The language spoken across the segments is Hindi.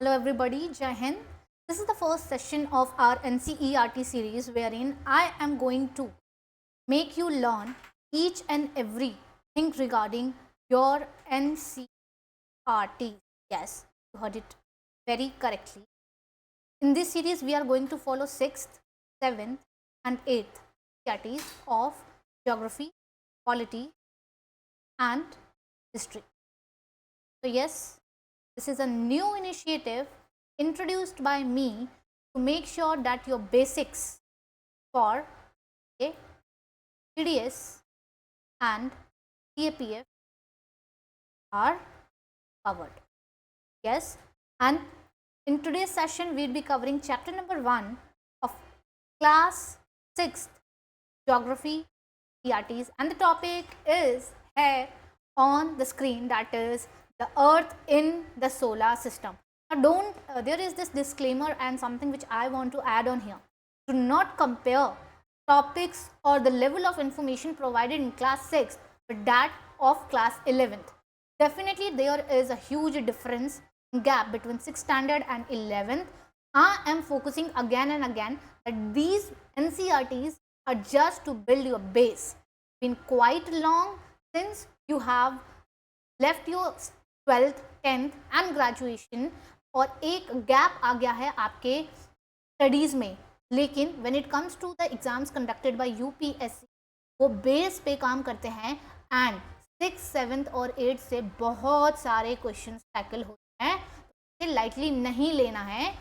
Hello everybody, Jai Hind. This is the first session of our NCERT series wherein I am going to make you learn each and every thing regarding your NCERT. Yes, you heard it very correctly. In this series, we are going to follow 6th, 7th and 8th CRTs of Geography, Polity and History. So yes, this is a new initiative introduced by me to make sure that your basics for TDS and CAPF are covered. Yes, and in today's session, we'll be covering chapter number 1 of class 6th Geography CRTs, and the topic is here on the screen, that is the Earth in the solar system. Now there is this disclaimer and something which I want to add on here. Do not compare topics or the level of information provided in class 6 with that of class 11th. Definitely there is a huge difference gap between 6th standard and 11th. I am focusing again and again that these NCERTs are just to build your base. Been quite long since you have left your 12th, 10th and graduation और एक गैप आ गया है आपके स्टडीज़ में. लेकिन when it comes to the exams conducted by UPSC, वो बेस पे काम करते हैं एंड 6th, 7th और 8th से बहुत सारे क्वेश्चन टैकल होते हैं. इसे लाइटली नहीं लेना है.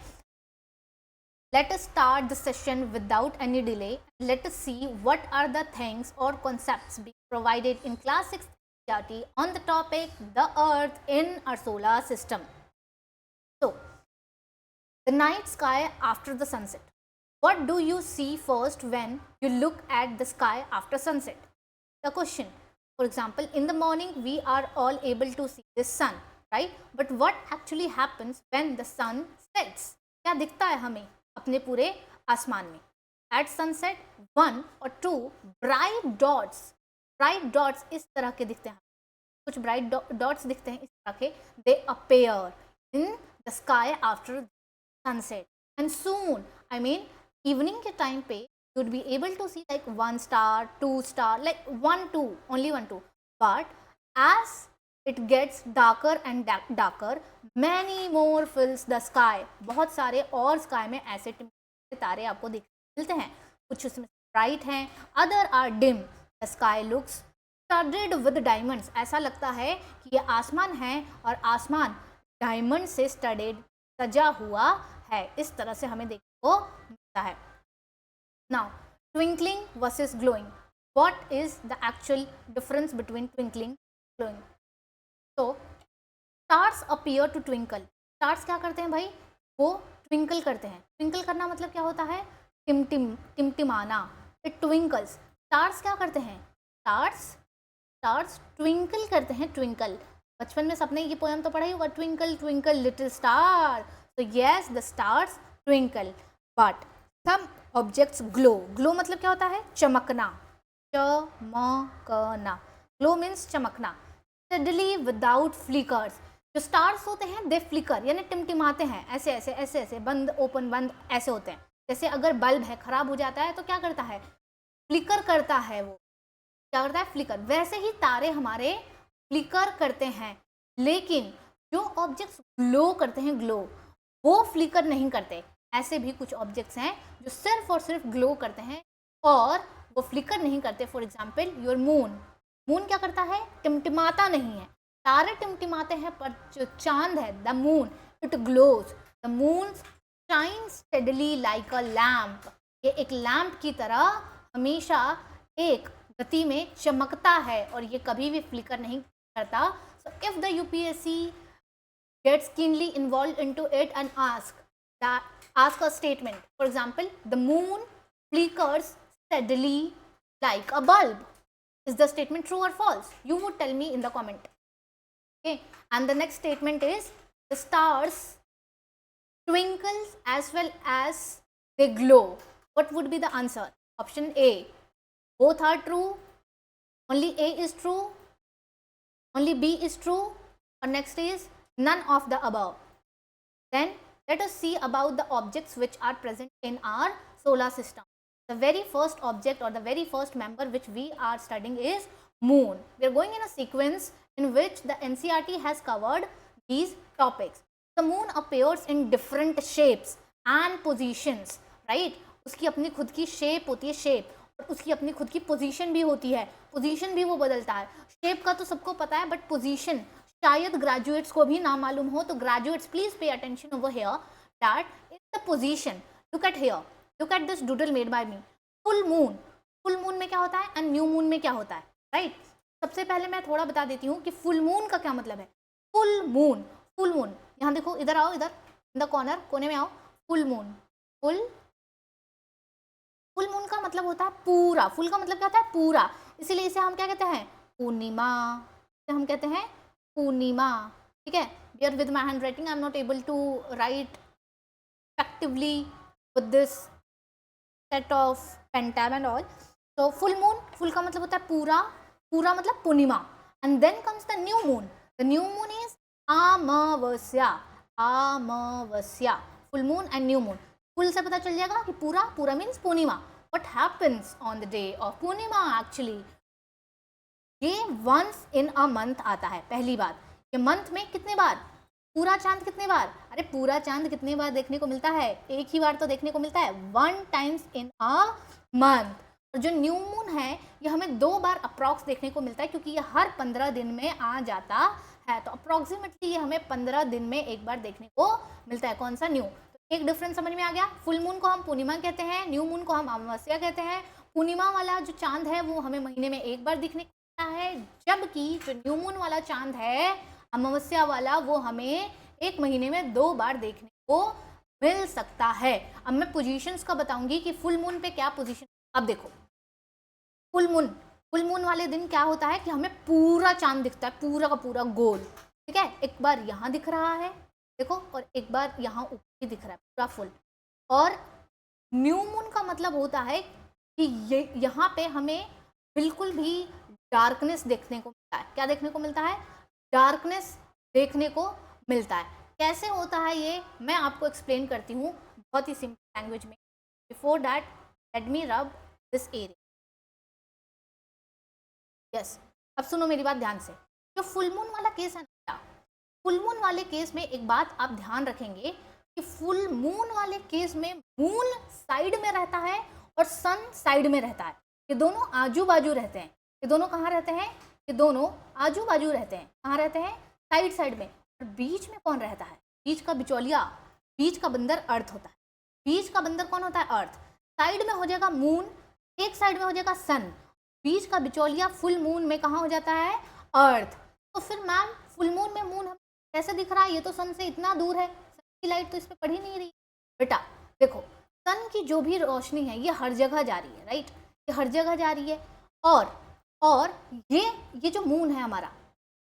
Let us start the session without any delay. Let us see what are the things or concepts being provided in class 6 CRT on the topic the Earth in our solar system. So, the night sky after the sunset. What do you see first when you look at the sky after sunset? The question. For example, in the morning we are all able to see the sun, right? But what actually happens when the sun sets? क्या दिखता है हमें अपने पूरे आसमान में? एट सनसेट 1 और 2 ब्राइट डॉट्स इस तरह के दिखते हैं. कुछ ब्राइट डॉट्स दिखते हैं इस तरह के. दे appear in the sky after sunset and soon, I mean evening के टाइम पे you would be able to see like 1 star, 2 star, like 1, 2, only 1, 2. But as it gets darker and darker, many more fills the sky. बहुत सारे और स्काई में ऐसे तारे आपको मिलते हैं. कुछ उसमें ब्राइट हैं, other are dim. The sky looks studded with diamonds. ऐसा लगता है कि ये आसमान है और आसमान डायमंड से स्टडेड सजा हुआ है. इस तरह से हमें देखने को मिलता है. Now, twinkling versus glowing. What is the actual difference between twinkling and glowing? So, stars appear to twinkle. Stars क्या करते हैं भाई? वो twinkle करते हैं. Twinkle करना मतलब क्या होता है? टिमटिमाना. It twinkles. Stars क्या करते हैं? Stars twinkle करते हैं. Twinkle. बचपन में सबने ये पोएम तो पढ़ा ही होगा. Twinkle twinkle little star. So yes, the stars twinkle. But some objects glow मतलब क्या होता है? चमकना. ग्लो मीन्स चमकना. Steadily without flickers. जो स्टार्स होते हैं दे फ्लिकर यानी टिमटिमाते हैं. ऐसे बंद ओपन बंद ऐसे होते हैं. जैसे अगर बल्ब है खराब हो जाता है तो क्या करता है? फ्लिकर करता है. वो क्या करता है? फ्लिकर. वैसे ही तारे हमारे फ्लिकर करते हैं. लेकिन जो ऑब्जेक्ट्स ग्लो करते हैं वो फ्लिकर नहीं करते. ऐसे भी कुछ ऑब्जेक्ट्स हैं जो सिर्फ और सिर्फ ग्लो करते हैं और वो फ्लिकर नहीं करते. फॉर एग्जाम्पल योर मून क्या करता है? टिमटिमाता नहीं है. तारे टिमटिमाते हैं पर जो चांद है the moon it glows. The moon shine steadily like a lamp. ये एक लैम्प की तरह हमेशा एक गति में चमकता है और ये कभी भी फ्लिकर नहीं करता. So if the UPSC gets keenly involved into it and ask a statement. For example, the moon flickers steadily like a bulb. Is the statement true or false? You would tell me in the comment. Okay. And the next statement is the stars twinkles as well as they glow. What would be the answer? Option A. Both are true. Only A is true. Only B is true. Or next is none of the above. Then let us see about the objects which are present in our solar system. The very first object or the very first member which we are studying is moon. We are going in a sequence in which the NCERT has covered these topics. The moon appears in different shapes and positions, right? उसकी अपनी खुद की शेप होती है, शेप, और उसकी अपनी खुद की पोजीशन भी होती है, पोजीशन भी वो बदलता है. शेप का तो सबको पता है, बट पोजीशन शायद ग्रेजुएट्स को भी ना मालूम हो. तो graduates please pay attention over here that in the position, look at here, look at this doodle made by me. Full moon, full moon में क्या होता है एंड न्यू मून में क्या होता है, राइट? सबसे पहले मैं थोड़ा बता देती हूँ कि फुल मून का क्या मतलब है. फुल मून, फुल मून, यहाँ देखो, इधर आओ, इधर इन द कॉर्नर, कोने में आओ. फुल मून, फुल मून का मतलब होता है पूरा. फुल का मतलब क्या होता है, पूरा. इसीलिए इसे हम क्या कहते हैं, पूर्णिमा. इसे हम कहते हैं पूर्णिमा, ठीक है. Bear with my handwriting, I am not able to write effectively with this set of pen tab and all. So full moon, full का मतलब होता है पूरा, पूरा मतलब पूर्णिमा. And then comes the new moon. The new moon is Amavasya, Amavasya. Full moon and new moon. Full से पता चल जाएगा कि पूरा, पूरा means Purnima. What happens on the day of Purnima actually? ये once in a month आता है. पहली बात, ये मंथ में कितने बार, पूरा चांद कितने बार, अरे पूरा चांद कितने बार देखने को मिलता है, एक ही बार तो देखने को मिलता है, 1 times in a month. और जो न्यू मून है ये हमें 2 बार अप्रॉक्स देखने को मिलता है, क्योंकि ये हर 15 दिन में आ जाता है. तो अप्रॉक्सीमेटली ये हमें 15 दिन में एक बार देखने को मिलता है. कौन सा, न्यू. तो एक डिफरेंस समझ में आ गया. फुल मून को हम पूर्णिमा कहते हैं, न्यू मून को हम अमावस्या कहते हैं. पूर्णिमा वाला जो चांद है वो हमें महीने में एक बार दिखने को मिलता है, जबकि जो न्यू मून वाला चांद है, अमावस्या वाला, वो हमें एक महीने में 2 बार देखने को मिल सकता है. अब मैं पोजीशंस का बताऊंगी कि फुल मून पे क्या पोजीशन. अब देखो, फुल मून वाले दिन क्या होता है कि हमें पूरा चांद दिखता है, पूरा का पूरा गोल, ठीक है. एक बार यहाँ दिख रहा है देखो, और एक बार यहाँ ऊपर ही दिख रहा है पूरा फुल. और न्यू मून का मतलब होता है कि ये यहाँ पे हमें बिल्कुल भी डार्कनेस देखने को मिलता है. क्या देखने को मिलता है, डार्कनेस देखने को मिलता है. कैसे होता है ये मैं आपको एक्सप्लेन करती हूँ बहुत ही सिंपल लैंग्वेज में. Before that let me rub this area. Yes, अब सुनो मेरी बात ध्यान से. जो फुल मून वाला केस है ना, फुल मून वाले केस में एक बात आप ध्यान रखेंगे कि फुल मून वाले केस में मून साइड में रहता है और सन साइड में रहता है. ये दोनों आजू बाजू रहते हैं. ये दोनों कहाँ रहते हैं, ये दोनों आजू बाजू रहते हैं. कहाँ रहते हैं, साइड साइड में. और बीच में कौन रहता है, बीच का बिचौलिया, बीच का बंदर अर्थ होता है. बीच का बंदर कौन होता है, अर्थ. साइड में हो जाएगा मून, एक साइड में हो जाएगा सन. बीच का बिचौलिया फुल मून में कहाँ हो जाता है, अर्थ. तो फिर मैम फुल मून में मून कैसे दिख रहा है, ये तो सन से इतना दूर है, सन की लाइट तो इस पर पड़ ही नहीं रही. बेटा देखो, सन की जो भी रोशनी है ये हर जगह जा रही है, राइट. ये हर जगह जा रही है. और ये जो मून है हमारा,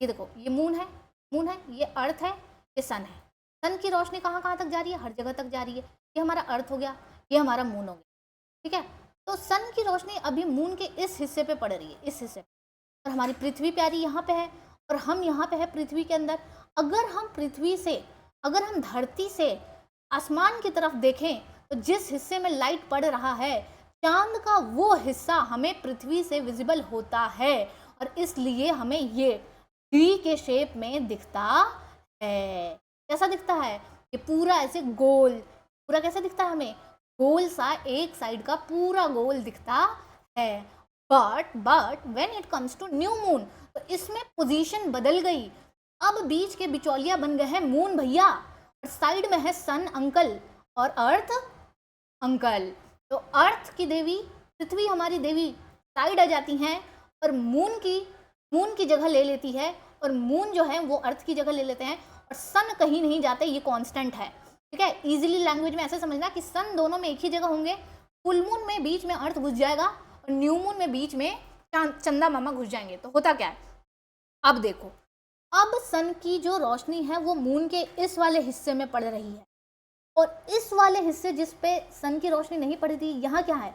ये देखो, ये मून है, ये अर्थ है, ये सन है. सन की रोशनी कहाँ कहाँ तक जा रही है, हर जगह तक जा रही है. ये हमारा अर्थ हो गया, ये हमारा मून हो गया, ठीक है. तो सन की रोशनी अभी मून के इस हिस्से पे पड़ रही है, इस हिस्से पे. और हमारी पृथ्वी प्यारी यहाँ पे है, और हम यहाँ पे है पृथ्वी के अंदर. अगर हम पृथ्वी से, अगर हम धरती से आसमान की तरफ देखें तो जिस हिस्से में लाइट पड़ रहा है, चांद का वो हिस्सा हमें पृथ्वी से विजिबल होता है. और इसलिए हमें ये डी के शेप में दिखता है. कैसा दिखता है, ये पूरा ऐसे गोल, पूरा कैसे दिखता है हमें, गोल सा, एक साइड का पूरा गोल दिखता है. But when it comes to new moon, तो इसमें पोजीशन बदल गई. अब बीच के बिचौलिया बन गए हैं मून भैया, और साइड में है सन अंकल और अर्थ अंकल. तो अर्थ की देवी, पृथ्वी हमारी देवी साइड आ जाती हैं, और मून की जगह ले लेती है, और मून जो है वो अर्थ की जगह ले लेते हैं, और सन कहीं नहीं जाते. ये कांस्टेंट है, ठीक है. इजीली लैंग्वेज में ऐसे समझना कि सन दोनों में एक ही जगह होंगे. फुल मून में बीच में अर्थ घुस जाएगा, और न्यू मून में बीच में चंदा मामा घुस जाएंगे. तो होता क्या है, अब देखो, अब सन की जो रोशनी है वो मून के इस वाले हिस्से में पड़ रही है, और इस वाले हिस्से जिस पे सन की रोशनी नहीं पड़ी थी, यहाँ क्या है,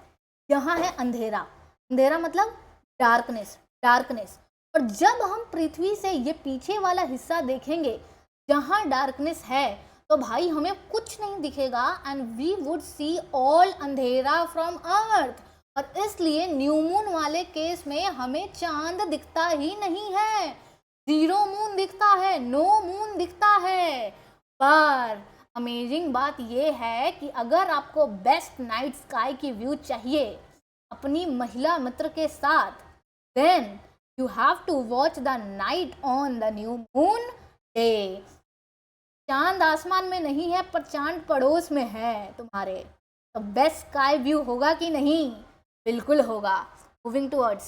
यहाँ है अंधेरा. अंधेरा मतलब डार्कनेस. और जब हम पृथ्वी से ये पीछे वाला हिस्सा देखेंगे जहाँ डार्कनेस है, तो भाई हमें कुछ नहीं दिखेगा and we would see all अंधेरा फ्रॉम अर्थ। और इसलिए न्यू मून वाले केस में हमें चांद दिखता ही नहीं है, जीरो मून दिखता है, नो मून दिखता है। पर अमेजिंग बात ये है कि अगर आपको बेस्ट नाइट स्काई की व्यू चाहिए अपनी महिला मित्र के साथ, then you have to watch the night on the new moon day. चांद आसमान में नहीं है पर चांद पड़ोस में है तुम्हारे, तो बेस्ट स्काई व्यू होगा कि नहीं? बिल्कुल होगा। Moving towards,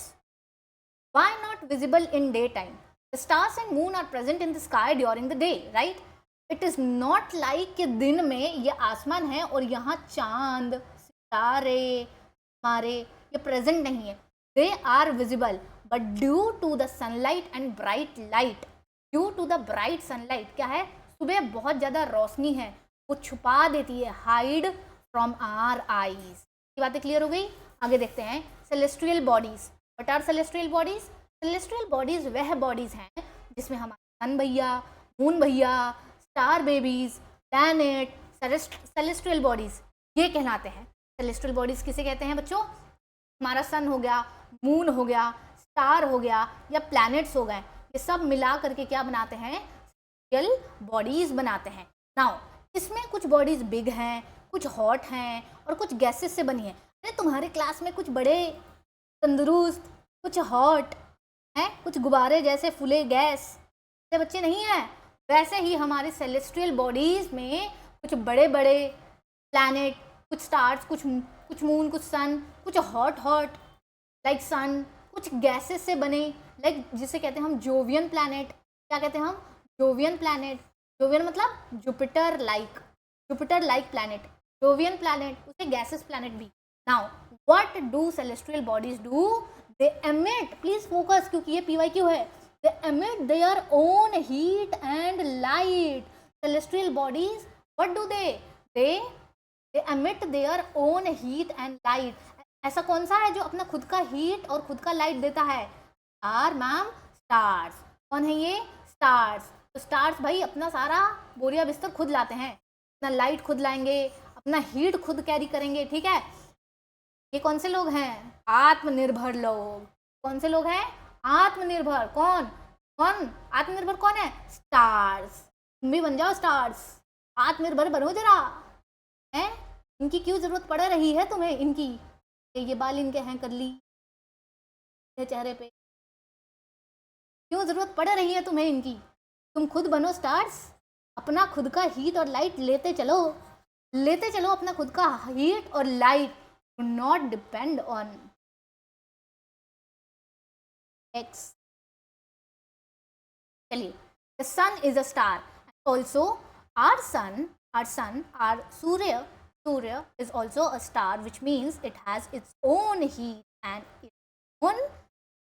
why not visible in day time? The stars and moon are present in the sky during the day, right? It is not like कि दिन में ये आसमान है और यहाँ चांद सितारे हमारे ये प्रेजेंट नहीं है। They are visible but due to the sunlight and bright light, due to the bright sunlight, क्या है, सुबह बहुत ज़्यादा रोशनी है वो छुपा देती है, हाइड फ्रॉम आवर आईज। ये बातें क्लियर हो गई? आगे देखते हैं celestial bodies. What are celestial bodies? Celestial bodies वह बॉडीज हैं जिसमें हमारे सन भैया, मून भैया, star babies, planet, celestial bodies ये कहलाते हैं। सेलेस्ट्रियल बॉडीज किसे कहते हैं बच्चों? हमारा सन हो गया, मून हो गया, स्टार हो गया या प्लैनेट्स हो गए, ये सब मिला करके क्या बनाते हैं? सेलेस्ट्रियल बॉडीज बनाते हैं। नाउ इसमें कुछ बॉडीज बिग हैं, कुछ हॉट हैं और कुछ गैसेस से बनी है। अरे तुम्हारे क्लास में कुछ बड़े तंदुरुस्त, कुछ हॉट हैं, कुछ गुब्बारे जैसे फूले गैस से बच्चे नहीं हैं। वैसे ही हमारे सेलेस्ट्रियल बॉडीज में कुछ बड़े बड़े प्लैनेट, कुछ स्टार्स, कुछ मून, कुछ सन, कुछ हॉट लाइक सन, कुछ गैसेस से बने लाइक जिसे कहते हैं हम जोवियन प्लैनेट। क्या कहते हैं हम? Jovian planet. जोवियन मतलब Jupiter like planet, Jovian planet, उसे गैसेस प्लैनेट भी। Now what do celestial bodies do? They emit, please focus क्योंकि ये PYQ है, they emit their own heat and light. Celestial bodies, what do they emit their own heat and light. ऐसा कौन सा है जो अपना खुद का हीट और खुद का लाइट देता है? आर मैम, स्टार्स। कौन है ये? स्टार्स। तो स्टार्स भाई अपना सारा बोरिया बिस्तर खुद लाते हैं, अपना लाइट खुद लाएंगे, अपना हीट खुद कैरी करेंगे, ठीक है। ये कौन से लोग हैं? आत्मनिर्भर लोग। कौन से लोग हैं? आत्मनिर्भर। कौन आत्मनिर्भर कौन है? स्टार्स। तुम भी बन जाओ स्टार्स, आत्मनिर्भर बनो जरा। हैं? इनकी क्यों जरूरत पड़ रही है तुम्हें? इनकी ये बाल इनके हैं करली, ये चेहरे पे क्यों जरूरत पड़ रही है तुम्हें इनकी? तुम खुद बनो स्टार्स, अपना खुद का हीट और लाइट लेते चलो अपना खुद का हीट और light. Do not depend on x. चलिए, the sun is a star. Also, our sun, our Surya is also a star, which means it has its own heat and its own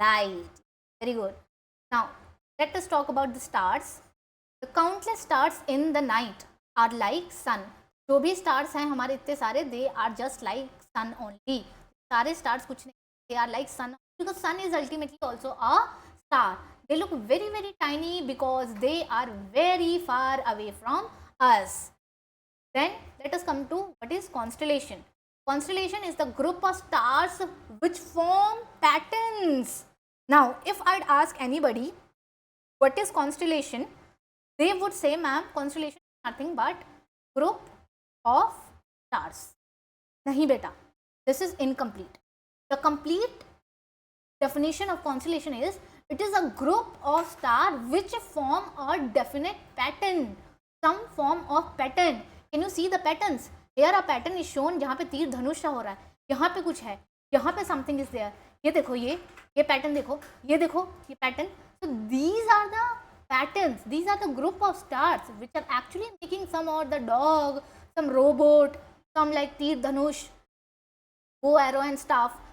light. Very good. Now, let us talk about the stars. The countless stars in the night are like sun. जो भी stars हैं हमारे इतने सारे, they are just like sun only. सारे stars कुछ नहीं, they are like sun because sun is ultimately also a star. They look very very tiny because they are very far away from us. Then let us come to what is constellation. Constellation is the group of stars which form patterns. Now if I'd ask anybody what is constellation, they would say ma'am constellation is nothing but group of stars. Nahi beta, this is incomplete. The complete definition of constellation is it is a group of star which form a definite pattern, some form of pattern. Can you see the patterns? Here a pattern is shown जहाँ पे तीर धनुष हो रहा है, यहाँ पे कुछ है, यहाँ पे something is there. ये देखो, ये pattern देखो, ये देखो ये pattern. So these are the patterns, these are the group of stars which are actually making some or the dog, some robot, some like तीर धनुष, bow arrow and stuff.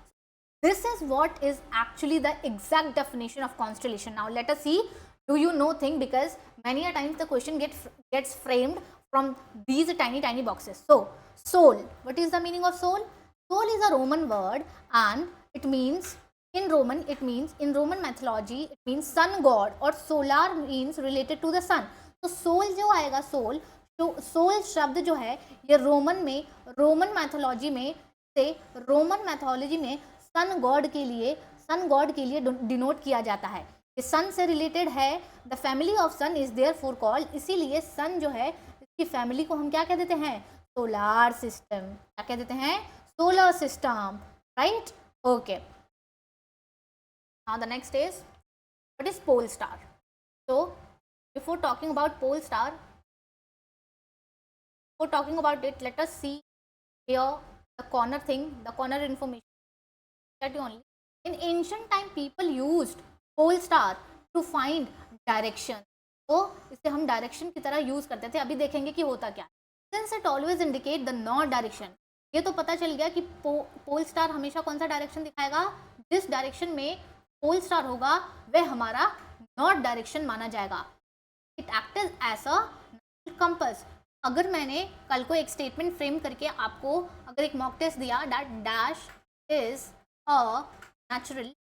This is what is actually the exact definition of constellation. Now let us see, do you know thing, because many a times the question gets framed from these tiny boxes. So soul, what is the meaning of soul? Soul is a Roman word and it means in Roman mythology it means sun god or solar means related to the sun. So soul जो आएगा, soul तो सोल शब्द जो है ये रोमन मैथोलॉजी में सन गॉड के लिए डिनोट किया जाता है। सन से रिलेटेड है, the family of sun is there for called, इसीलिए सन जो है इसकी फैमिली को हम क्या कह देते हैं, सोलार सिस्टम। क्या कह देते हैं, solar system, right. Okay, now the next is what is pole star. So before talking about pole star, before talking about it, let us see here the corner thing, the corner information. That only. In ancient time, people used pole star to find direction. तो इसे हम डायरेक्शन की तरह यूज करते थे। अभी देखेंगे कि होता क्या। Since it always indicate the north direction, ये तो पता चल गया कि पोल स्टार हमेशा कौन सा डायरेक्शन दिखाएगा, जिस डायरेक्शन में पोल स्टार होगा वह हमारा नॉर्थ डायरेक्शन माना जाएगा। It act as a compass. अगर मैंने कल को एक स्टेटमेंट फ्रेम करके आपको अगर एक मॉक टेस्ट दिया that dash is a natural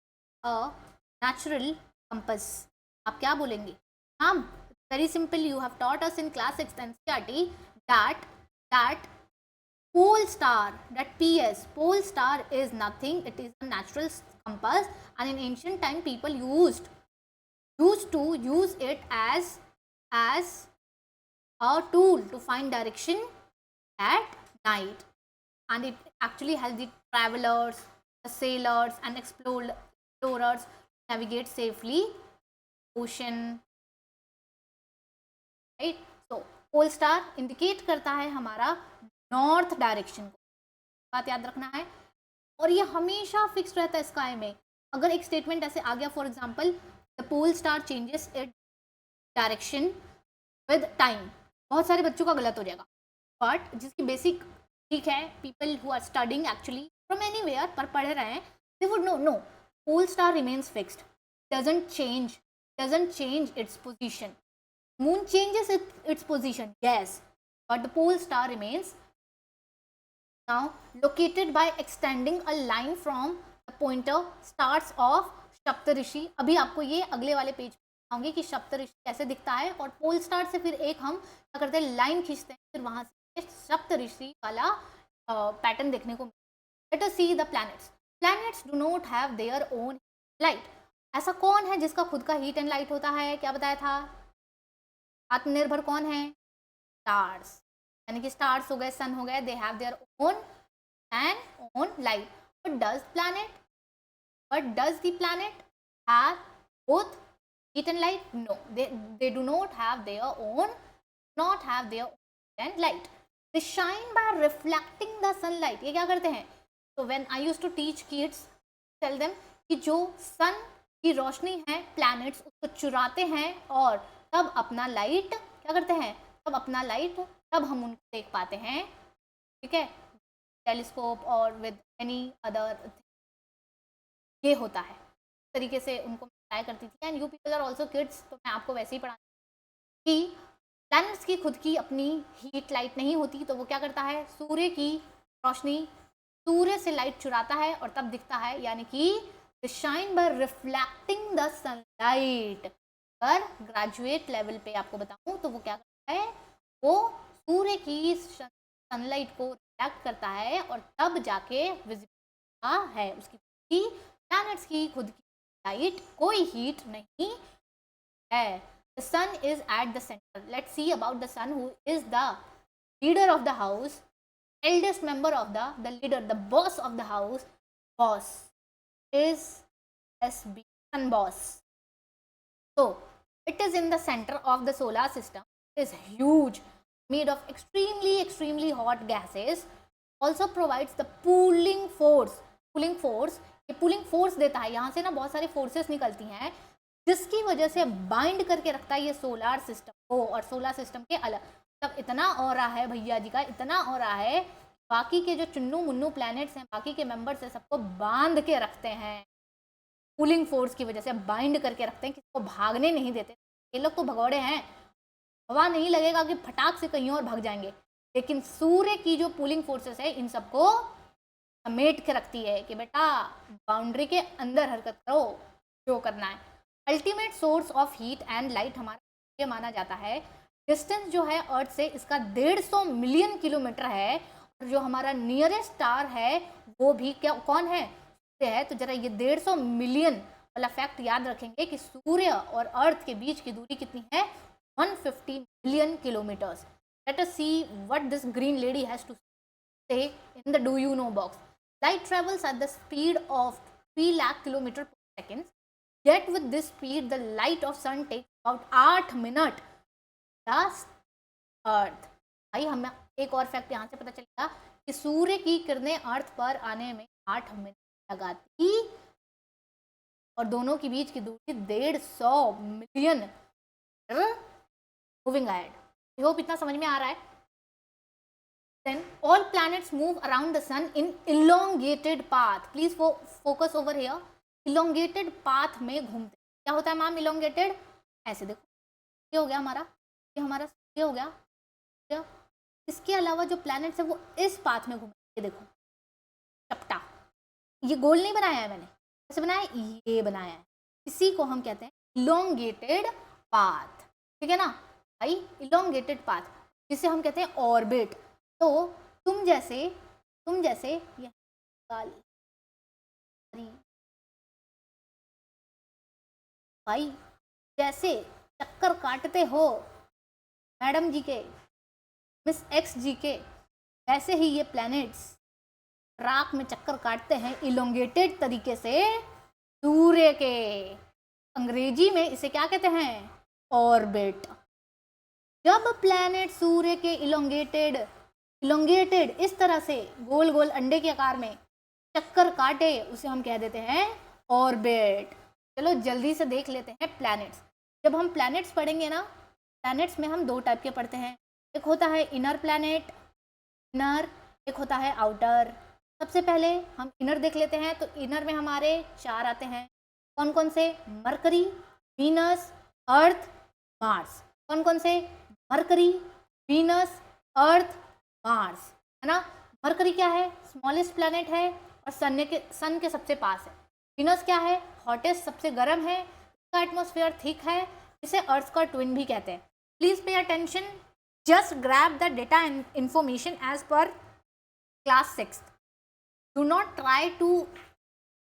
compass, आप क्या बोलेंगे? हाँ, very simple, you have taught us in class 6 NCERT that pole star, that PS, pole star is nothing, it is a natural compass, and in ancient time people used to use it as a tool to find direction at night, and it actually helps the travelers, the sailors and explorers navigate safely ocean, right? So pole star indicate करता है हमारा नॉर्थ डायरेक्शन को, बात याद रखना है। और ये हमेशा फिक्स रहता है स्काई में। अगर एक स्टेटमेंट ऐसे आ गया, for example the pole star changes it direction with time, बहुत सारे बच्चों का गलत हो जाएगा, बट जिसकी बेसिक ठीक है, people who are studying actually from anywhere पर पढ़ रहे हैं, they would know pole star remains fixed, doesn't change its position. Moon changes its position, yes, but the pole star remains now located by extending a line from the pointer stars of सप्तऋषि। अभी आपको ये अगले वाले पेज में बताऊंगी कि सप्तऋषि कैसे दिखता है, और पोल स्टार से फिर एक हम क्या करते हैं, लाइन खींचते हैं, फिर वहां से सप्तऋषि वाला पैटर्न देखने को मिलता है। Late us see the planets. Planets do not have their own light. ऐसा कौन है जिसका खुद का हीट एंड लाइट होता है? क्या बताया था? आत्मनिर्भर कौन है? स्टार्स, यानी कि स्टार्स हो गए, सन हो गए, they have their own light. But does the planet have both heat and light? No, they do not have their own light. They shine by reflecting the sunlight. ये क्या करते हैं? तो when I used to teach kids, tell them कि जो सन की रोशनी है प्लैनेट्स उसको चुराते हैं, और तब अपना लाइट क्या करते हैं, तब हम उनको देख पाते हैं, ठीक है, टेलीस्कोप और विद एनी अदर। ये होता है, इस तरीके से उनको ट्राई करती थी। And you people are also kids, तो मैं आपको वैसे ही पढ़ा कि प्लैनेट्स की खुद की अपनी हीट लाइट नहीं होती, तो वो क्या करता है, सूर्य की रोशनी, सूर्य से लाइट चुराता है और तब दिखता है, यानी कि shine by reflecting the sunlight. पर ग्रेजुएट लेवल पे आपको बताऊं तो वो क्या करता है, वो सूर्य की सनलाइट को रिफ्लेक्ट करता है और तब जाके विजिबल है। उसकी प्लैनेट्स की खुद की लाइट, कोई हीट नहीं है। The sun is at the centre. Let's see about the sun, who is the leader of the house, eldest member of the leader, the boss of the house. Boss is SB, sun boss. So it is in the center of the solar system. It is huge, made of extremely hot gases. Also provides the pulling force. ये pulling force देता है, यहाँ से ना बहुत सारी forces निकलती हैं जिसकी वजह से बाइंड करके रखता है ये सोलार सिस्टम को, और सोलार सिस्टम के अलग तब इतना ऑरा है भैया जी का, इतना ऑरा है, बाकी के जो चुन्नू मुन्नू प्लैनेट्स हैं, बाकी के मेंबर्स हैं, सबको बांध के रखते हैं, कूलिंग फोर्स की वजह से बाइंड करके रखते हैं, किसको भागने नहीं देते। ये लोग तो भगौड़े हैं, हवा नहीं लगेगा कि फटाक से कहीं और भाग जाएंगे, लेकिन सूर्य की जो कूलिंग फोर्सेस है इन सबको समेट के रखती है कि बेटा बाउंड्री के अंदर हरकत करो, जो करना है। Ultimate source of heat and light हमारा ये माना जाता है डिस्टेंस जो है अर्थ से इसका 150 मिलियन किलोमीटर है, और जो हमारा नियरेस्ट स्टार है वो भी क्या कौन है, सूर्य है। तो जरा ये 150 मिलियन वाला फैक्ट याद रखेंगे कि सूर्य और अर्थ के बीच की दूरी कितनी है, 150 million kilometres. Let us see what this green lady has to say in the do you know box. Light travels at the speed of 3 lakh kilometer per second. Yet with this speed, the light of sun takes about 8 minutes the अर्थ। भाई हमें एक और फैक्ट यहाँ से पता चलेगा कि सूर्य की किरणें अर्थ पर आने में 8 मिनट लगाती, और दोनों के बीच की दूरी 150 million moving ahead. I hope इतना समझ में आ रहा है। Then all planets move around the sun in elongated path. Please focus over here. Elongated path में घूमते। क्या होता है मैम elongated? ऐसे देखो, ये हो गया हमारा, ये हमारा ये हो गया। इसके अलावा जो प्लैनेट्स है वो इस पाथ में घूमते। ये देखो चपटा, ये गोल नहीं बनाया है मैंने, कैसे बनाया है, ये बनाया है। इसी को हम कहते हैं इलोंगेटेड पाथ। ठीक है ना भाई, इलोंगेटेड पाथ जिसे हम कहते हैं ऑर्बिट। तो तुम जैसे भाई जैसे चक्कर काटते हो मैडम जी के, मिस एक्स जी के, वैसे ही ये प्लैनेट्स राख में चक्कर काटते हैं इलोंगेटेड तरीके से सूर्य के। अंग्रेजी में इसे क्या कहते हैं, ऑर्बिट। जब प्लैनेट सूर्य के इलोंगेटेड इस तरह से गोल गोल अंडे के आकार में चक्कर काटे, उसे हम कह देते हैं ऑर्बिट। चलो जल्दी से देख लेते हैं प्लैनेट्स। जब हम प्लैनेट्स पढ़ेंगे ना, प्लैनेट्स में हम दो टाइप के पढ़ते हैं, एक होता है इनर प्लैनेट, इनर, एक होता है आउटर। सबसे पहले हम इनर देख लेते हैं। तो इनर में हमारे 4 आते हैं, कौन कौन से, मरकरी, वीनस, अर्थ, मार्स। कौन कौन से, मरकरी, वीनस, अर्थ, मार्स, है ना। मरकरी क्या है, स्मॉलेस्ट प्लैनेट है और सन के सबसे पास है। वीनस क्या है, हॉटेस्ट, सबसे गर्म है, इसका एटमॉस्फेयर थिक है, इसे अर्थ का ट्विन भी कहते हैं। Please pay attention, just grab the data and information as per class 6th. Do not try to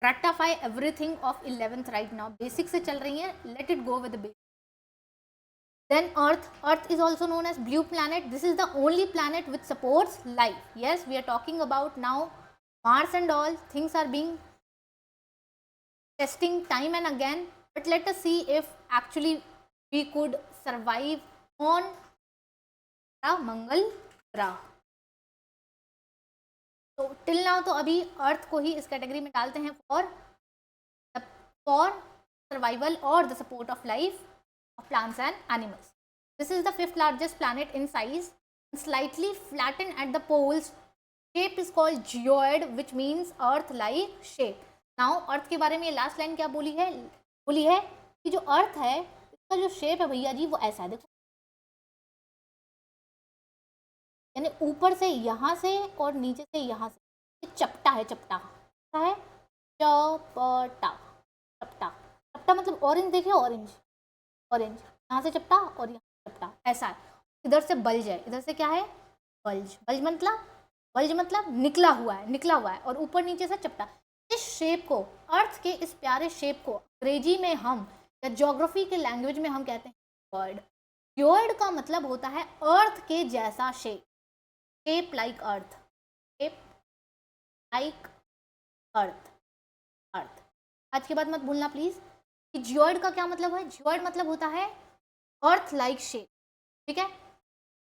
rectify everything of 11th right now. Basic से चल रही है, let it go with the basic. Then Earth is also known as blue planet. This is the only planet which supports life. Yes, we are talking about now Mars and all things are being testing time and again. But let us see if actually we could survive on मंगल ग्रह। तो टिल नाउ तो अभी अर्थ को ही इस कैटेगरी में डालते हैं फॉर सर्वाइवल और the support of life of plants and animals. This is the 5th largest planet in size, slightly flattened at the poles. Shape is called geoid, which means Earth-like shape. Now, Earth के बारे में लास्ट लाइन क्या बोली है कि जो Earth है इसका जो शेप है भैया जी वो ऐसा है, देखो, यानी ऊपर से यहाँ से और नीचे से यहाँ से चपटा है, चपटा है, चपटा, चपटा, चपटा मतलब ऑरेंज, देखे ऑरेंज, ऑरेंज, यहाँ से चपटा और यहाँ चपटा, ऐसा है। इधर से बल्ज है, इधर से क्या है, बल्ज, बल्ज मतलब निकला हुआ है और ऊपर नीचे से चपटा। इस शेप को, अर्थ के इस प्यारे शेप को अंग्रेजी में हम या ज्योग्राफी के लैंग्वेज में हम कहते हैं क्यूबॉइड। क्यूबॉइड का मतलब होता है अर्थ के जैसा shape, shape like Earth, shape like Earth, Earth. आज के बाद मत भूलना प्लीज। जियोइड का क्या मतलब है, जियोइड मतलब होता है अर्थ लाइक शेप, ठीक है।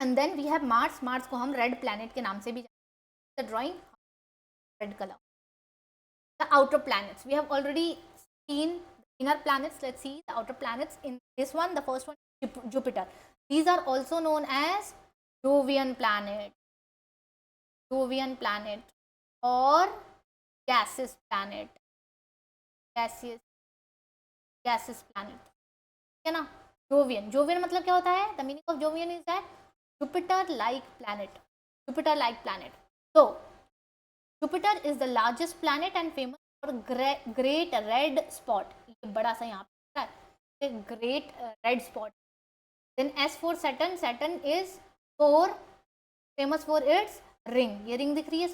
And then we have Mars. Mars को हम रेड प्लैनेट के नाम से भी जानते हैं, drawing red colour. The outer planets, we have already seen inner planets, let's see the outer planets in this one. The first one Jupiter, these are also known as Jovian planet, Jovian planet और गैसेस प्लैनेट, गैसेस प्लैनेट, ठीक है ना। जोवियन, जोवियन मतलब क्या होता है, the meaning of Jovian is that Jupiter like planet, Jupiter like planet. तो Jupiter is the largest planet and famous for great red spot. ये बड़ा सा यहाँ पे great red spot, then S for Saturn, Saturn is for famous for its ring, ये रिंग दिख रही है,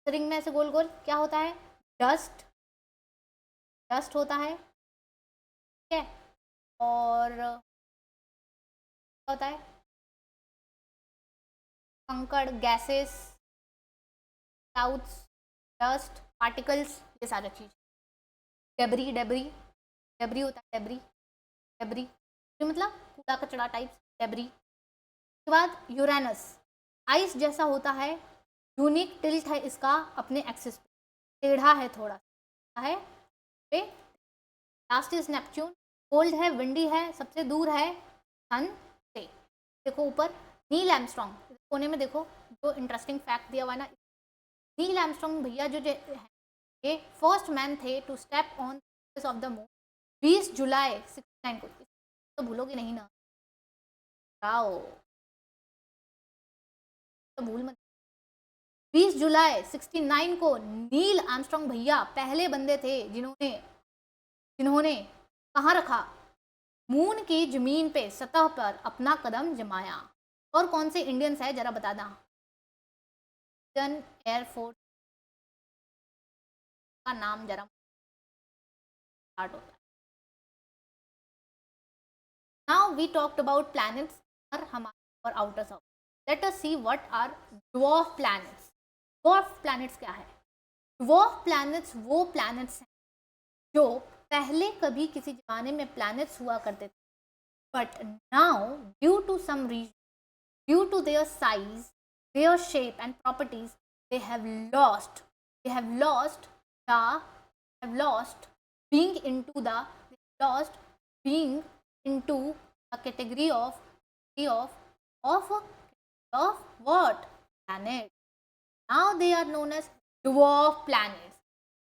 रिंग में ऐसे गोल गोल क्या होता है, डस्ट, डस्ट होता है, ठीक है, और क्या होता है, कंकड़, गैसेस, क्लाउड्स, डस्ट, पार्टिकल्स, ये सारी चीज, डेबरी, डेबरी, डेबरी होता है, डेबरी, डेबरी मतलब कूड़ा कचड़ा टाइप, डेबरी। उसके बाद यूरेनस, आइस जैसा होता है, यूनिक टिल्ट है इसका अपने एक्सिस पे, टेढ़ा है थोड़ा सा है पे। लास्ट इज नेपच्यून, कोल्ड है, विंडी है, सबसे दूर है सन से। देखो ऊपर नील आर्मस्ट्रॉन्ग, कोने में देखो जो इंटरेस्टिंग फैक्ट दिया हुआ है ना, नील आर्मस्ट्रॉन्ग भैया जो ये फर्स्ट मैन थे to step on off the moon 20 जुलाई 69 को, तो भूलोगे नहीं ना, आओ तो भूल मत। 20 जुलाई 69 को नील आर्मस्ट्रॉन्ग भैया पहले बंदे थे जिन्होंने जिन्होंने कहाँ रखा, मून की जमीन पे सतह पर अपना कदम जमाया। और कौन से इंडियंस है जरा बता दा, इंडियन एयरफोर्स का नाम जरा स्टार्ट होता है। Now we talked about planets और हमारे और outer circle, let us see what are dwarf planets. Dwarf planets क्या है, ड्वार्फ प्लैनेट्स वो प्लैनेट्स हैं जो पहले कभी किसी जमाने में प्लैनेट्स हुआ करते थे, but now due to some reason, due to their size, their shape and properties, they have lost being into the lost being into a category of what, planet. Now they are known as dwarf planets,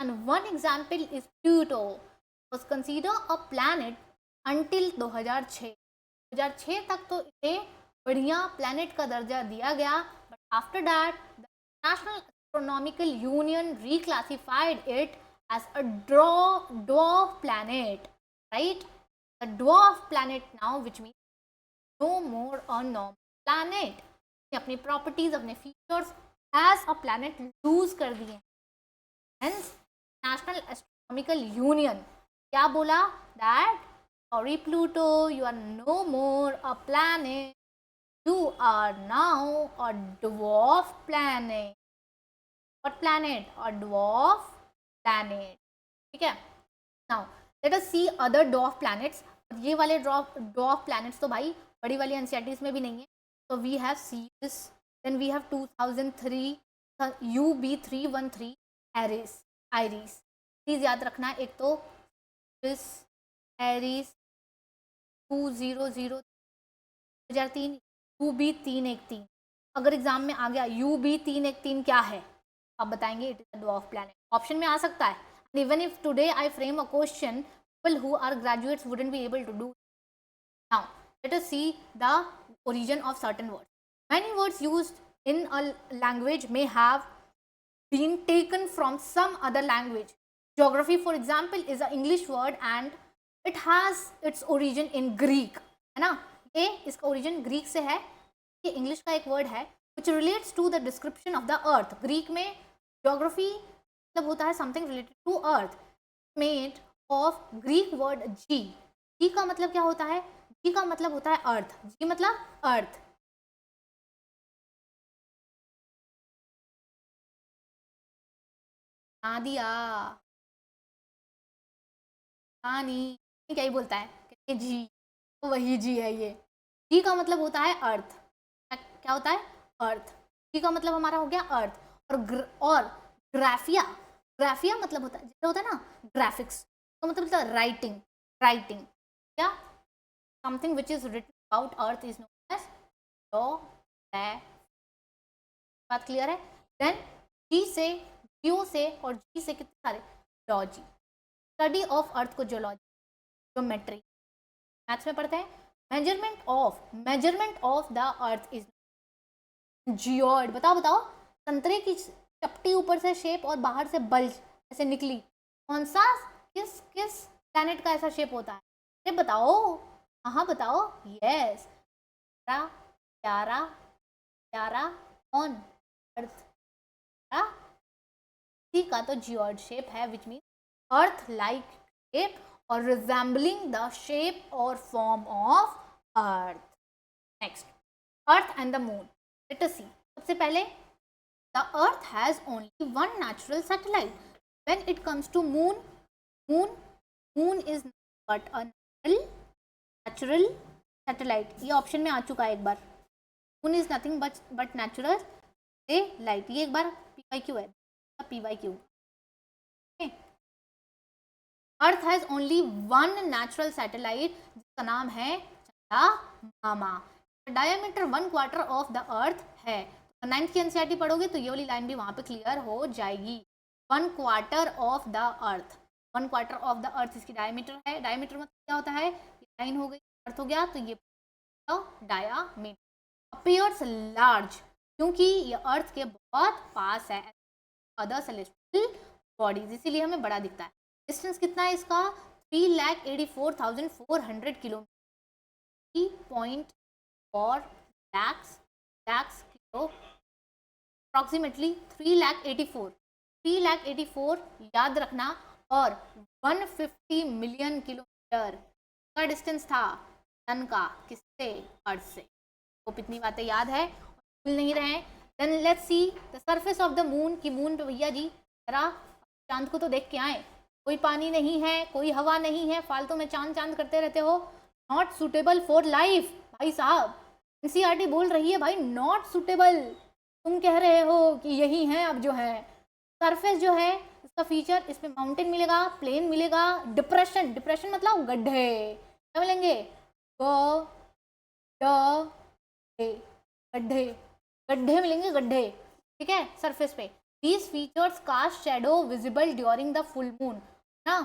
and one example is Pluto, was considered a planet until 2006 तक तो इसे बढ़िया प्लैनेट का दर्जा दिया गया, but after that the national Astronomical union reclassified it as a dwarf planet, right? The dwarf planet now, which means no more a normal planet, अपनी प्रॉपर्टीज अपने features as a planet lose कर दिए। हेंस नेशनल एस्ट्रोनॉमिकल यूनियन क्या बोला, that sorry Pluto, you are no more a planet, you are now a dwarf planet. What planet? A dwarf planet, ठीक है। Now let us see other dwarf planets. ये वाले dwarf planets तो भाई बड़ी वाली एनसीईआरटीज में भी नहीं है, तो we have Sirius, then we have 2003 UB313 Iris, please याद रखना है, एक तो एरिस 2003 UB313, अगर एग्जाम में आ गया UB313 क्या है आप बताएंगे, it is a dwarf planet, option में आ सकता है। And even if today I frame a question, people who are graduates wouldn't be able to do. Now let us see the origin of certain words. Many words used in a language may have been taken from some other language. Geography, for example, is an English word and it has its origin in Greek, है ना, ये इसका origin Greek से है, ये English का एक word है which relates to the description of the earth. Greek में geography मतलब होता है something related to earth, made of Greek word G. G का मतलब क्या होता है, G का मतलब होता है earth, G मतलब earth. दिया नहीं, क्या ही बोलता है, जी, तो वही जी है ये। जी का मतलब होता है अर्थ, क्या होता है, अर्थ, जी का मतलब हमारा हो गया अर्थ, और ग्राफिया, ग्राफिया मतलब होता है, जैसे होता है ना ग्राफिक्स, तो मतलब होता है राइटिंग, राइटिंग क्या, something which is written about earth is known as law. बात क्लियर है। देन जी से, जियो से और जी से कितने सारे, लॉजी, स्टडी ऑफ अर्थ को जियोलॉजी, ज्योमेट्री, मैथ्स में पढ़ते हैं। Measurement of the earth is geoid. बताओ संतरे की चपटी ऊपर से शेप और बाहर से बल्ज ऐसे निकली, कौन सा किस प्लैनेट का ऐसा शेप होता है, अरे बताओ, हाँ बताओ, यस, 11 11 ऑन अर्थ, सी का तो जियोइड शेप है which mean Earth like shape और रिजेंबलिंग द शेप और form of Earth. Next, Earth and the moon, let us see. सबसे पहले the earth has only one natural satellite. When it comes to moon is but a natural satellite. ये ऑप्शन में आ चुका है एक बार। moon is nothing but natural light, ये एक बार PYQ है, PYQ। Earth has only one natural satellite जिसका नाम है चंद्रमा। डायमीटर 1/4 ऑफ द अर्थ है। 9th की एनसीईआरटी पढ़ोगे तो ये वाली लाइन भी वहां पे क्लियर हो जाएगी। 1/4 of the earth, 1/4 of the earth इसकी डायमीटर है। डायमीटर मतलब क्या होता है, ये लाइन हो गई, अर्थ हो गया, तो ये डायमीटर अपीयर्स लार्ज क्योंकि ये अर्थ के बहुत पास है अदर सेलेस्टियल बॉडीज, इसीलिए हमें बड़ा दिखता है। डिस्टेंस कितना है इसका, 3,84,400 किलोमीटर, 3.4 lakhs किलो, अप्रॉक्सीमेटली 3,84,000 याद रखना, और 150 मिलियन किलोमीटर का डिस्टेंस था सन का, किससे, अर्थ से। तो इतनी बातें याद है, भूल नहीं रहे। Then let's see the surface of the moon, की मून पे भैया जी जरा चांद को तो देख के आए, कोई पानी नहीं है, कोई हवा नहीं है, फालतू में चांद चांद करते रहते हो, नॉट सुटेबल फॉर लाइफ। भाई साहब एनसीईआरटी बोल रही है भाई नॉट सुटेबल, तुम कह रहे हो कि यही है अब जो है। सरफेस जो है इसका फीचर, इसमें माउंटेन मिलेगा, प्लेन मिलेगा, डिप्रेशन, डिप्रेशन मतलब गड्ढे, क्या मिलेंगे, गड्ढे, गड्ढे मिलेंगे, गड्ढे, ठीक है सरफेस पे। These features cast shadow visible during the full moon, ना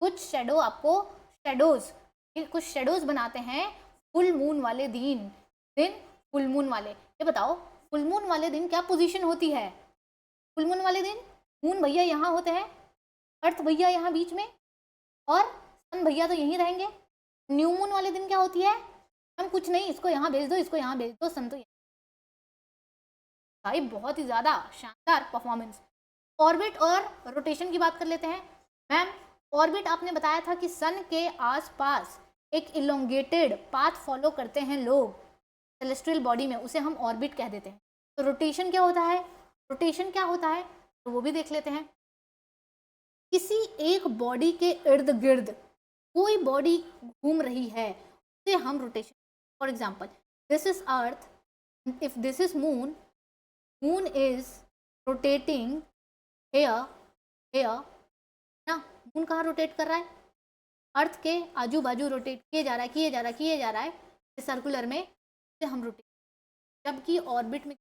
कुछ शेडो आपको शेडोज, कुछ शेडोज बनाते हैं फुल मून वाले दिन फुल मून वाले। ये बताओ फुल मून वाले दिन क्या पोजीशन होती है, फुल मून वाले दिन मून भैया यहाँ होते हैं, अर्थ भैया यहाँ बीच में, और सन भैया तो यहीं रहेंगे। न्यू मून वाले दिन क्या होती है, हम कुछ नहीं, इसको यहाँ भेज दो, इसको यहाँ भेज दो, सन तो भाई बहुत ही ज़्यादा शानदार परफॉर्मेंस। ऑर्बिट और रोटेशन की बात कर लेते हैं। मैम ऑर्बिट आपने बताया था कि सन के आसपास एक इलोंगेटेड पाथ फॉलो करते हैं लोग सेलेस्टियल बॉडी में, उसे हम ऑर्बिट कह देते हैं। तो रोटेशन क्या होता है, रोटेशन क्या होता है तो वो भी देख लेते हैं। किसी एक बॉडी के इर्द गिर्द कोई बॉडी घूम रही है उसे हम rotation, for example this is earth, if this is moon, moon is rotating here ना, मून कहाँ रोटेट कर रहा है, अर्थ के आजू बाजू रोटेट किए जा रहा है, किए जा रहा है, किए जा रहा है सर्कुलर में, से हम रोटेट, जबकि ऑर्बिट में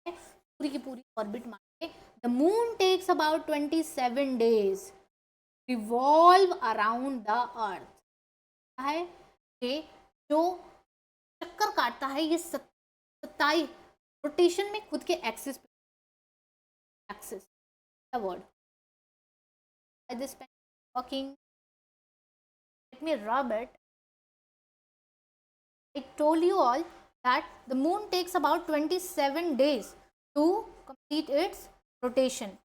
पूरी की पूरी ऑर्बिट मारते। The moon takes about 27 days revolve around the earth, है ये जो चक्कर काटता है ये 27 रोटेशन में खुद के एक्सिस पे, axis the word by this pen walking, let me rub it. I told you all that the moon takes about 27 days to complete its rotation,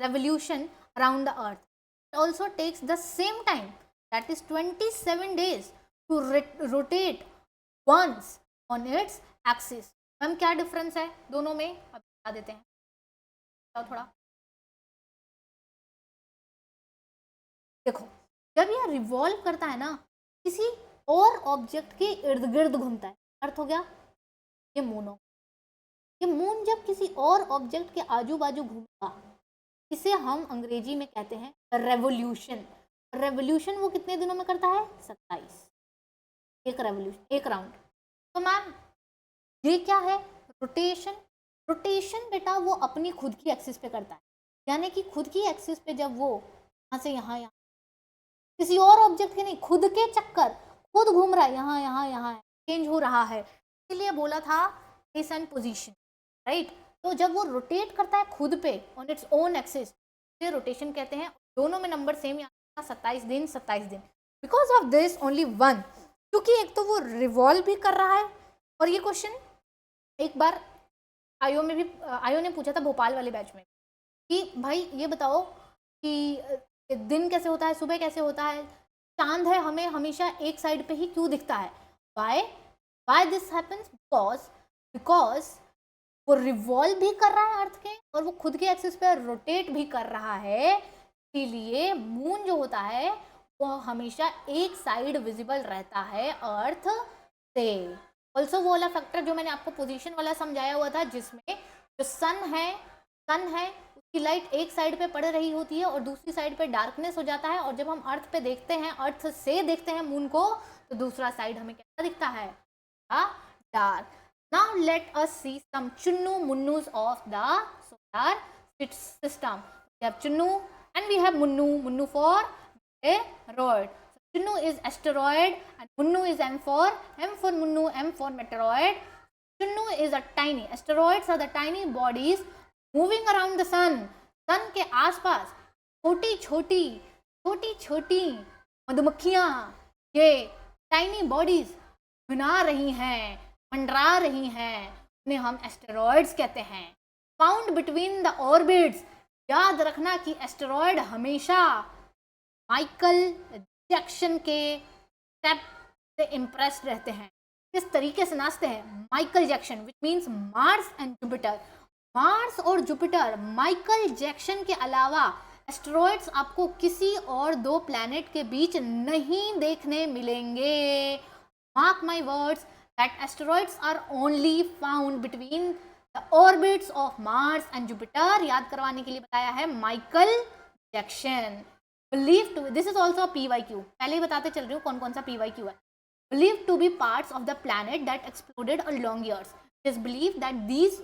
revolution around the earth. It also takes the same time, that is 27 days to rotate once on its axis. Ma'am क्या डिफरेंस है दोनों में, अब बता देते हैं थोड़ा। देखो जब यह रिवॉल्व करता है ना, किसी और ऑब्जेक्ट के इर्द गिर्द घूमता है, अर्थ हो गया, ये मून हो, ये मून जब किसी और ऑब्जेक्ट के आजू बाजू घूमता, इसे हम अंग्रेजी में कहते हैं रेवोल्यूशन। रेवोल्यूशन वो कितने दिनों में करता है, 27, एक रेवोल्यूशन, एक राउंड। तो मैम ये क्या है, रोटेशन। रोटेशन बेटा वो अपनी खुद की एक्सिस पे करता है, यानी कि खुद की एक्सिस पे जब वो यहाँ से यहाँ किसी और ऑब्जेक्ट के नहीं, खुद के चक्कर, खुद घूम रहा है, यहाँ यहाँ यहाँ चेंज हो रहा है, इसलिए बोला था प्लेस एंड पोजीशन, राइट। तो जब वो रोटेट करता है खुद पे ऑन इट्स ओन एक्सिस, उसे रोटेशन कहते हैं। दोनों में नंबर सेम, यहाँ 27 दिन 27 दिन। Because of this only one क्योंकि एक तो वो रिवॉल्व भी कर रहा है, और ये क्वेश्चन एक बार आयो ने पूछा था भोपाल वाले बैच में कि भाई ये बताओ कि दिन कैसे होता है, सुबह कैसे होता है, चांद है हमें हमेशा एक साइड पे ही क्यों दिखता है, वाई दिस हैपन्स, बिकॉज वो रिवॉल्व भी कर रहा है अर्थ के और वो खुद के एक्सिस पे रोटेट भी कर रहा है, इसीलिए मून जो होता है वो हमेशा एक साइड विजिबल रहता है अर्थ से। ऑल्सो वो वाला फैक्टर जो मैंने आपको पोजीशन वाला समझाया हुआ था, जिसमें जो सन है उसकी लाइट एक साइड पे पड़ रही होती है और दूसरी साइड पे डार्कनेस हो जाता है, और जब हम अर्थ पे देखते हैं, अर्थ से देखते हैं मून को, तो दूसरा साइड हमें कैसा दिखता है, dark. Now let us see some Chunnu Munnus of the solar system. We have Chunnu and we have Munnu for asteroid. So Chunnu is asteroid and Munnu is M for Munnu, M for meteoroid. Chunnu is a tiny, asteroids are the tiny bodies moving around the sun. Sun के आसपास छोटी छोटी मधुमक्खियाँ ये टाइनी बॉडीज बना रही हैं, मंडरा रही हैं, उन्हें हम एस्टेरॉइड्स कहते हैं। फाउंड बिटवीन द ऑर्बिट्स, याद रखना कि एस्टेरॉइड हमेशा माइकल जैक्सन के स्टेप से इम्प्रेस्ड रहते हैं। किस तरीके से नाचते हैं, Michael Jackson, which means Mars and Jupiter. Mars और जुपिटर, माइकल जैक्सन के अलावा एस्टेरॉइड्स आपको किसी और दो प्लैनेट के बीच नहीं देखने मिलेंगे। Mark my words that asteroids are only found between the orbits of Mars and Jupiter। याद करवाने के लिए बताया है Michael Jackson. Believed to, this is also a PYQ, पहले ही बताते चल रही हूँ कौन कौन सा PYQ है। Believed to be parts of the planet that exploded a long years। It is believed that these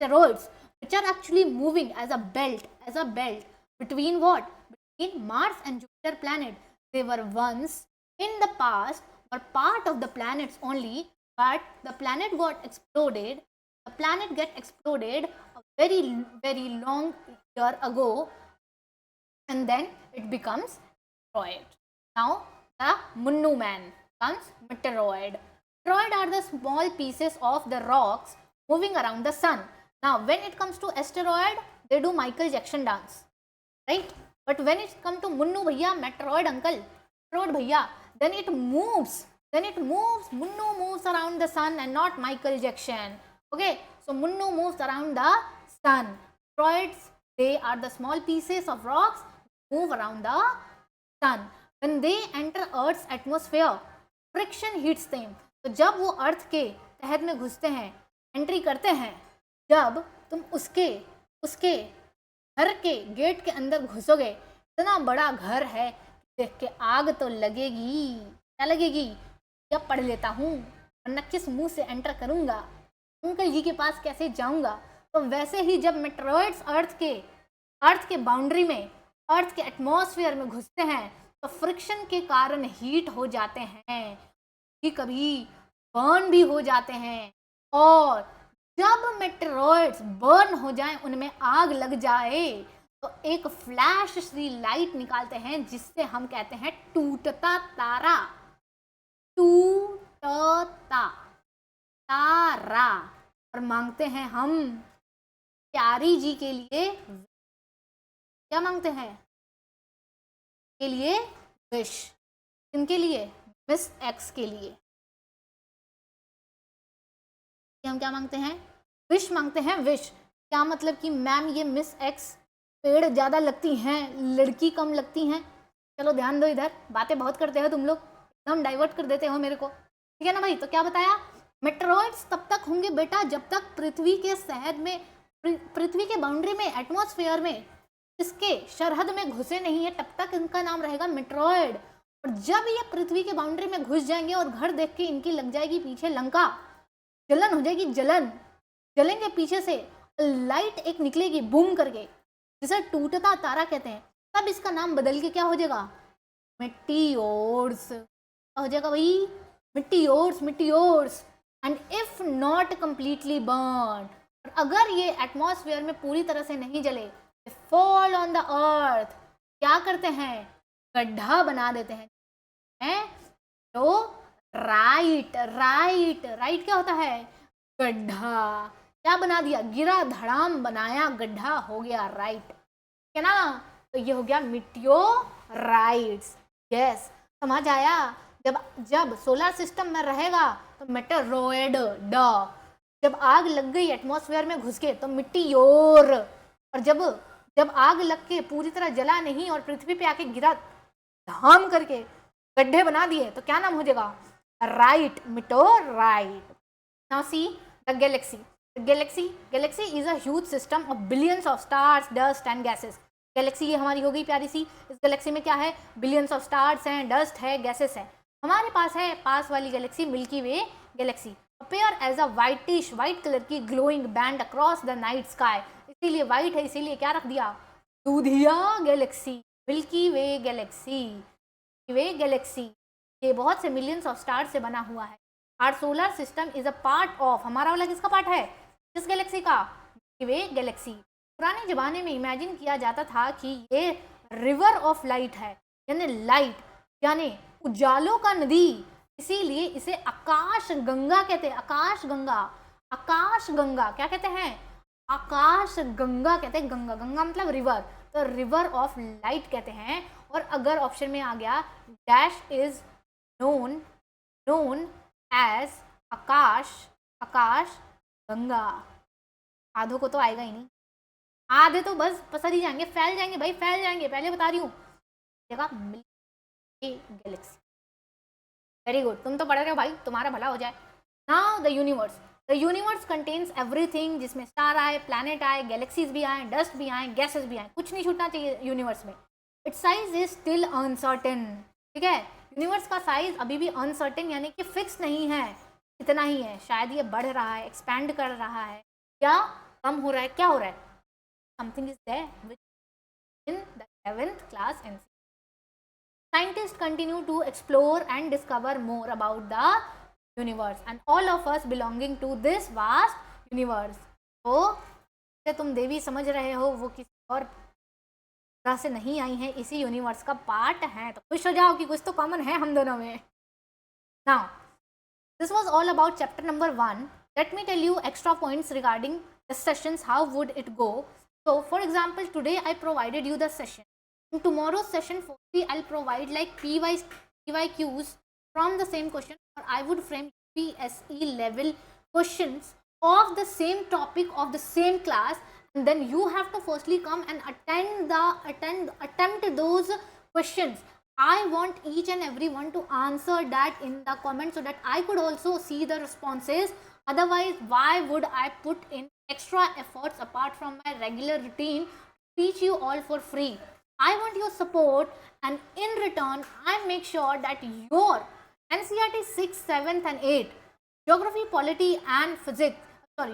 asteroids, which are actually moving as a belt between what? Between Mars and Jupiter planet, they were once in the past were part of the planets only, but the planet got exploded. The planet get exploded a very long year ago, and then it becomes asteroid. Now the Munnu man comes meteoroid. Meteoroid are the small pieces of the rocks moving around the sun. Now when it comes to asteroid, they do Michael Jackson dance, right? But when it comes to Munnu bhaiya, meteoroid uncle, meteoroid bhaiya, then it moves. Munnu moves around the sun and not Michael Jackson. Okay, so Munnu moves around the sun. Asteroids, they are the small pieces of rocks move around the sun. When they enter Earth's atmosphere, friction hits them. तो जब वो अर्थ के तहत में घुसते हैं, एंट्री करते हैं, जब तुम उसके घर के गेट के अंदर घुसोगे, इतना बड़ा घर है, देख के आग तो लगेगी। क्या लगेगी? क्या पढ़ लेता हूँ, वरना किस मुंह से एंटर करूँगा, अंकल जी के पास कैसे जाऊँगा। तो वैसे ही जब मेटेरॉइड्स अर्थ के बाउंड्री में, अर्थ के एटमॉस्फेयर में घुसते हैं, तो फ्रिक्शन के कारण हीट हो जाते हैं, कभी बर्न भी हो जाते हैं। और जब मेटेरॉइड्स बर्न हो जाएं, उनमें आग लग जाए, तो एक फ्लैश सी लाइट निकालते हैं, जिससे हम कहते हैं टूटता तारा। टूटता तारा। और मांगते हैं हम प्यारी जी के लिए, क्या मांगते हैं के लिए? विश। किनके लिए? मिस एक्स के लिए। हम क्या मांगते हैं? विश मांगते हैं। विश क्या मतलब कि मैम ये मिस एक्स पेड़ ज़्यादा लगती हैं, लड़की कम लगती हैं। चलो ध्यान दो, इधर बातें बहुत करते हो तुम लोग, एकदम डाइवर्ट कर देते हो मेरे को, ठीक है ना भाई। तो क्या बताया, मेटेरॉइड्स तब तक होंगे बेटा जब तक पृथ्वी के शहद में, पृथ्वी के बाउंड्री में, एटमॉस्फेयर में, इसके सरहद में घुसे नहीं है, तब तक इनका नाम रहेगा मेटेरॉइड। और जब ये पृथ्वी के बाउंड्री में घुस जाएंगे और घर देख के इनकी लग जाएगी पीछे लंका, जलन हो जाएगी, जलेंगे पीछे से, लाइट एक निकलेगी बूम करके, जिसे टूटता तारा कहते हैं, तब इसका नाम बदल के क्या हो जाएगा? मेटियोर्स हो जाएगा भाई, meteors. And if not completely burn, अगर ये एटमॉस्फेयर में पूरी तरह से नहीं जले, फॉल ऑन द अर्थ, क्या करते हैं? गड्ढा बना देते हैं, तो राइट राइट राइट क्या होता है? गड्ढा। क्या बना दिया? गिरा धड़ाम बनाया, गड्ढा हो गया, राइट है ना? तो ये हो गया मीटियोराइट्स। यस, समझ आया? जब जब सोलर सिस्टम में रहेगा तो मेटेरोइड ड, जब आग लग गई एटमॉस्फेयर में घुस के तो मिट्टियोर, और जब जब आग लग के पूरी तरह जला नहीं और पृथ्वी पे आके गिरा धाम करके गड्ढे बना दिए तो क्या नाम हो जाएगा? Right, meteorite. Now see the galaxy. Galaxy is a huge system of billions of stars, dust and gases. Galaxy ये हमारी हो गई प्यारी सी। इस गैलेक्सी में क्या है? बिलियंस ऑफ स्टार्स हैं, डस्ट है, गैसेस है। हमारे पास है पास वाली galaxy Milky Way galaxy, appear as a whitish, white colour की glowing band across the night sky. इसीलिए वाइट है, इसीलिए क्या रख दिया? दूधिया galaxy, Milky Way galaxy. Way galaxy ये बहुत से मिलियंस ऑफ स्टार से बना हुआ है। Our solar system is a part of, हमारा वाला किसका पार्ट है? किस गैलेक्सी का? Way galaxy. पुराने जमाने में इमेजिन किया जाता था कि ये रिवर ऑफ लाइट है, यानी लाइट यानी उजालों का नदी, इसीलिए इसे आकाश गंगा कहते हैं। आकाश गंगा, आकाश गंगा क्या कहते हैं? आकाश गंगा कहते हैं। गंगा, गंगा मतलब रिवर, तो रिवर ऑफ लाइट कहते हैं। और अगर ऑप्शन में आ गया डैश इज नोन एज आकाश, आकाश गंगा, आधों को तो आएगा ही नहीं, आधे तो बस पसर ही जाएंगे, फैल जाएंगे भाई, फैल जाएंगे, पहले बता रही हूँ। गैलेक्सी, वेरी गुड, तुम तो पढ़ रहे हो भाई, तुम्हारा भला हो जाए। Now the universe. The universe contains everything, जिसमें स्टार आए, प्लैनेट आए, गैलेक्सीज भी आए, डस्ट भी आए, गैसेस भी आए, कुछ नहीं छूटना चाहिए यूनिवर्स में। It's size is still uncertain, ठीक है? यूनिवर्स का साइज अभी भी अनसर्टेन यानी कि फिक्स नहीं है, इतना ही है। शायद ये बढ़ रहा है, एक्सपैंड कर रहा है, या कम हो रहा है, क्या हो रहा है? Something is there in the 11th class NC. Scientists continue to explore and discover more about the universe and all of us belonging to this vast universe. तो तुम देवी समझ रहे हो वो किसी और तरह से नहीं आई है, इसी यूनिवर्स का पार्ट है, तो खुश हो जाओ कि कुछ तो कॉमन है हम दोनों में। Now, this was all about chapter number 1. Let me tell you extra points regarding the sessions, how would it go. So, for example, today I provided you the session. In tomorrow's session, firstly, I'll provide like PYQs from the same question, or I would frame PSE level questions of the same topic of the same class, and then you have to firstly come and attempt those questions. I want each and everyone to answer that in the comments so that I could also see the responses. Otherwise, why would I put in extra efforts apart from my regular routine to teach you all for free? I want your support, and in return, I make sure that your NCERT 6, 7th and 8, geography, polity and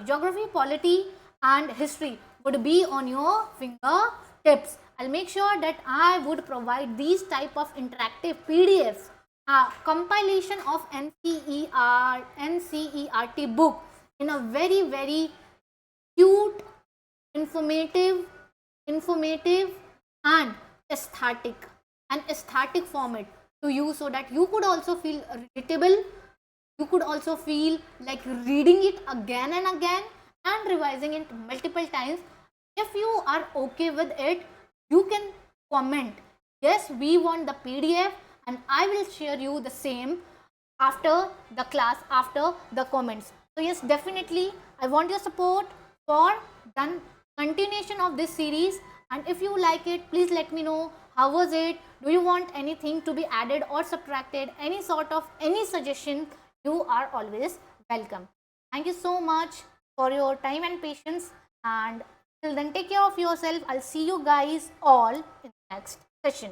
geography, polity and history would be on your fingertips. I'll make sure that I would provide these type of interactive PDFs, compilation of NCERT book in a very, very cute, informative and aesthetic format to you, so that you could also feel relatable, you could also feel like reading it again and again and revising it multiple times. If you are okay with it, you can comment, yes, we want the PDF, and I will share you the same after the class, after the comments. So yes, definitely I want your support for the continuation of this series, and if you like it, please let me know how was it. Do you want anything to be added or subtracted, any sort of any suggestion? You are always welcome. Thank you so much for your time and patience, and till then, take care of yourself. I'll see you guys all in the next session.